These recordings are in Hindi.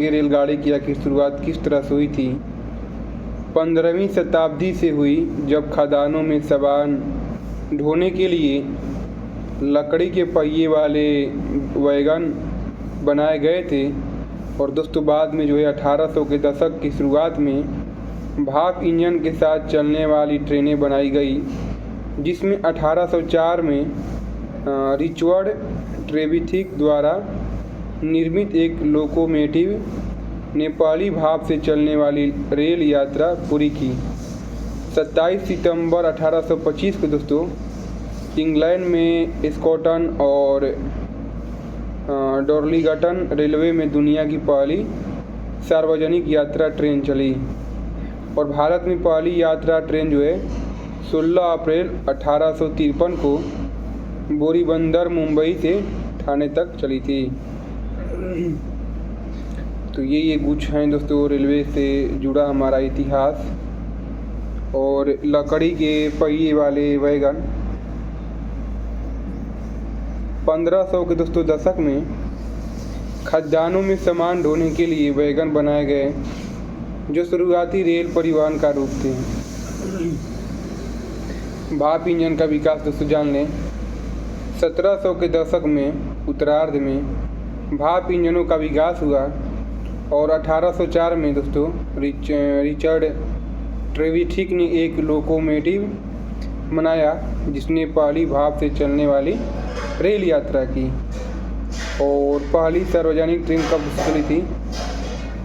ये रेलगाड़ी की आखिर शुरुआत किस तरह से हुई थी? 15वीं शताब्दी से हुई, जब खदानों में सामान ढोने के लिए लकड़ी के पहिए वाले वैगन बनाए गए थे। और दोस्तों बाद में 1800 के दशक की शुरुआत में भाप इंजन के साथ चलने वाली ट्रेनें बनाई गई, जिसमें 1804 में रिचर्ड ट्रेविथिक द्वारा निर्मित एक लोकोमोटिव ने पहली भाप से चलने वाली रेल यात्रा पूरी की। 27 सितंबर 1825 को दोस्तों इंग्लैंड में स्कॉटन और डॉर्लिंगटन रेलवे में दुनिया की पहली सार्वजनिक यात्रा ट्रेन चली। और भारत में पहली यात्रा ट्रेन 16 अप्रैल 1853 को बोरीबंदर मुंबई से ठाणे तक चली थी। तो ये कुछ हैं दोस्तों रेलवे से जुड़ा हमारा इतिहास और लकड़ी के पहिए वाले वैगन। 1500 के दोस्तों दशक में खदानों में सामान ढोने के लिए वैगन बनाए गए, जो शुरुआती रेल परिवहन का रूप थे। भाप इंजन का विकास दोस्तों जान लें। 1700 के दशक में उत्तरार्ध में भाप इंजनों का विकास हुआ और 1804 में दोस्तों रिचर्ड ट्रेविथिक ने एक लोकोमोटिव बनाया, जिसने पहली भाप से चलने वाली रेल यात्रा की। और पहली सार्वजनिक ट्रेन कब चली थी?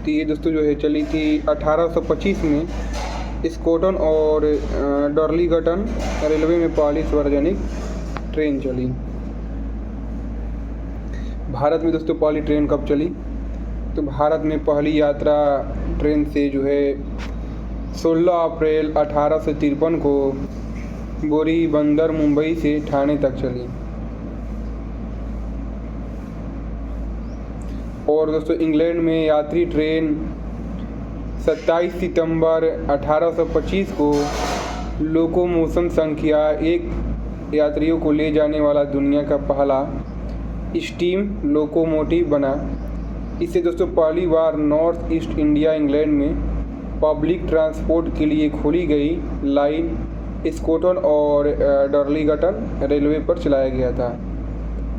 तो ये दोस्तों चली थी 1825 में स्कॉटन और डॉर्लिंगटन रेलवे में पहली सार्वजनिक ट्रेन चली। भारत में दोस्तों पहली ट्रेन कब चली? तो भारत में पहली यात्रा ट्रेन से 16 अप्रैल 1853 को बोरीबंदर मुंबई से ठाणे तक चली। और दोस्तों इंग्लैंड में यात्री ट्रेन 27 सितंबर 1825 को लोकोमोशन संख्या 1 यात्रियों को ले जाने वाला दुनिया का पहला स्टीम लोकोमोटिव बना। इससे दोस्तों पहली बार नॉर्थ ईस्ट इंडिया इंग्लैंड में पब्लिक ट्रांसपोर्ट के लिए खोली गई लाइन स्कॉटन और डॉर्लिंगटन रेलवे पर चलाया गया था।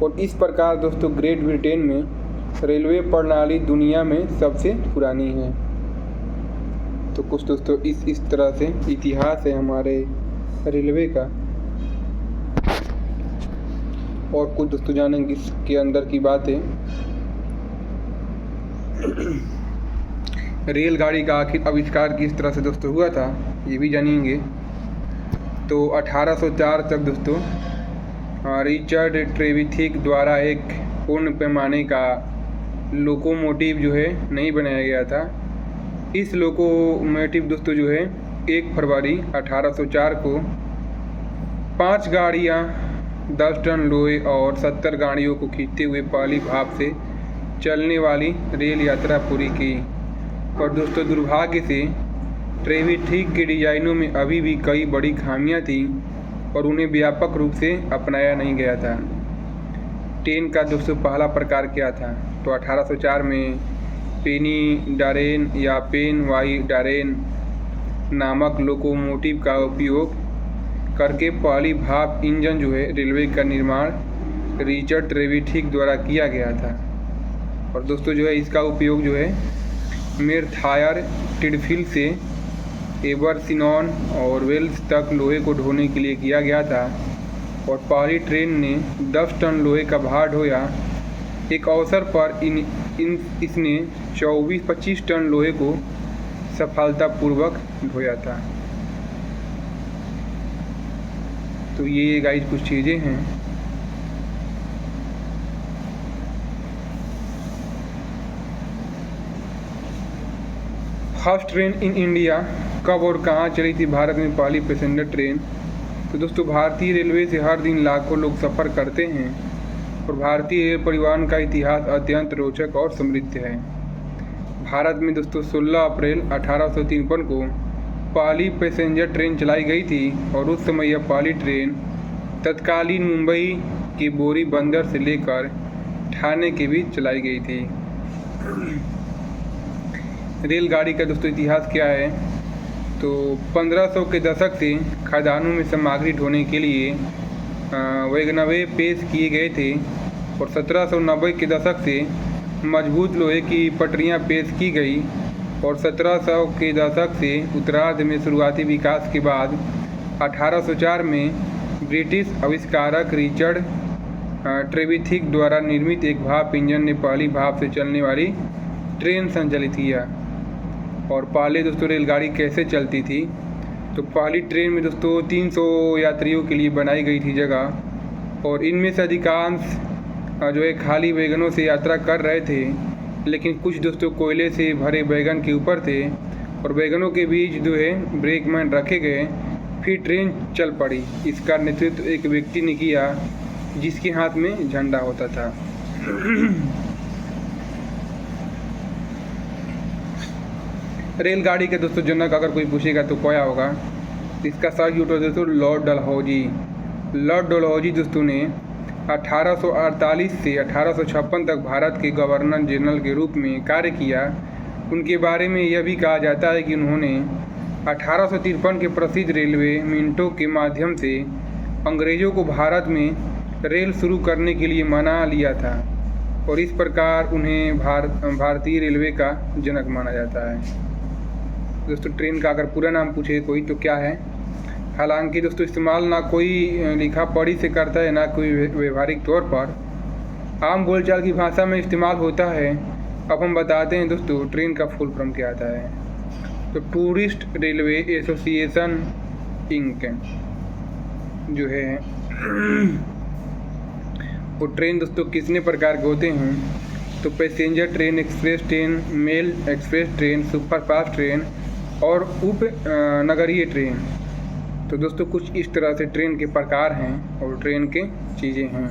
और इस प्रकार दोस्तों ग्रेट ब्रिटेन में रेलवे प्रणाली दुनिया में सबसे पुरानी है। तो कुछ दोस्तों इस तरह से इतिहास है हमारे रेलवे का। और कुछ दोस्तों जानेंगे इसके अंदर की बातें। रेलगाड़ी का आखिर आविष्कार किस तरह से दोस्तों हुआ था, ये भी जानेंगे। तो 1804 तक दोस्तों रिचर्ड ट्रेविथिक द्वारा एक पूर्ण पैमाने का लोकोमोटिव नहीं बनाया गया था। इस लोकोमोटिव दोस्तों 1 फरवरी 1804 को 5 गाड़ियाँ 10 टन लोहे और 70 गाड़ियों को खींचते हुए पहली भाप से चलने वाली रेल यात्रा पूरी की। और दोस्तों दुर्भाग्य से ट्रेविथिक के डिजाइनों में अभी भी कई बड़ी खामियां थीं और उन्हें व्यापक रूप से अपनाया नहीं गया था। ट्रेन का दोस्तों पहला प्रकार क्या था? तो 1804 में पेनी डारेन या पेन वाई डारेन नामक लोकोमोटिव का उपयोग करके पहली भाप इंजन रेलवे का निर्माण रिचर्ड ट्रेविथिक द्वारा किया गया था। और दोस्तों इसका उपयोग मेर्थायर टिडफिल से एबरसिनॉन और वेल्स तक लोहे को ढोने के लिए किया गया था। और पहली ट्रेन ने 10 टन लोहे का भार ढोया। एक अवसर पर इसने 24-25 टन लोहे को सफलतापूर्वक ढोया था। तो ये गाइस कुछ चीज़ें हैं। फर्स्ट ट्रेन इन इंडिया कब और कहाँ चली थी भारत में पहली पैसेंजर ट्रेन? तो दोस्तों भारतीय रेलवे से हर दिन लाखों लोग सफ़र करते हैं और भारतीय रेल परिवहन का इतिहास अत्यंत रोचक और समृद्ध है। भारत में दोस्तों 16 अप्रैल 1853 को पहली पैसेंजर ट्रेन चलाई गई थी और उस समय यह पहली ट्रेन तत्कालीन मुंबई के बोरीबंदर से लेकर ठाणे के बीच चलाई गई थी। रेलगाड़ी का दोस्तों इतिहास क्या है, तो 1500 के दशक से खदानों में सामग्री ढोने के लिए वैगनवे पेश किए गए थे और 1790 के दशक से मजबूत लोहे की पटरियां पेश की गई और 1700 के दशक से उत्तरार्ध में शुरुआती विकास के बाद 1804 में ब्रिटिश आविष्कारक रिचर्ड ट्रेविथिक द्वारा निर्मित एक भाप इंजन ने पहली भाप से चलने वाली ट्रेन संचालित किया। और पहले दोस्तों रेलगाड़ी कैसे चलती थी, तो पहली ट्रेन में दोस्तों 300 यात्रियों के लिए बनाई गई थी जगह, और इनमें से अधिकांश जो है खाली वैगनों से यात्रा कर रहे थे, लेकिन कुछ दोस्तों कोयले से भरे वैगन के ऊपर थे और वैगनों के बीच जो है ब्रेकमैन रखे गए। फिर ट्रेन चल पड़ी। इसका नेतृत्व एक व्यक्ति ने किया जिसके हाथ में झंडा होता था। रेलगाड़ी के दोस्तों जनक अगर कोई पूछेगा तो क्या होगा, इसका सही उत्तर दोस्तों लॉर्ड डलहौजी। लॉर्ड डलहौजी दोस्तों ने 1848 से 1856 तक भारत के गवर्नर जनरल के रूप में कार्य किया। उनके बारे में यह भी कहा जाता है कि उन्होंने 1853 के प्रसिद्ध रेलवे मिनटों के माध्यम से अंग्रेज़ों को भारत में रेल शुरू करने के लिए मना लिया था और इस प्रकार उन्हें भारतीय रेलवे का जनक माना जाता है। दोस्तों ट्रेन का अगर पूरा नाम पूछे कोई तो क्या है, हालांकि दोस्तों इस्तेमाल ना कोई लिखा पढ़ी से करता है ना कोई व्यवहारिक तौर पर, आम बोलचाल की भाषा में इस्तेमाल होता है। अब हम बताते हैं दोस्तों ट्रेन का फुल फॉर्म क्या आता है। तो टूरिस्ट रेलवे एसोसिएशन इंक जो है वो ट्रेन दोस्तों कितने प्रकार के होते हैं, तो passenger train, express train, mail express train, superfast train और उप नगरीय ट्रेन। तो दोस्तों कुछ इस तरह से ट्रेन के प्रकार हैं और ट्रेन के चीज़ें हैं।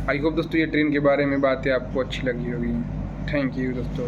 आई होप दोस्तों ये ट्रेन के बारे में बातें आपको अच्छी लगी होगी। थैंक यू दोस्तों।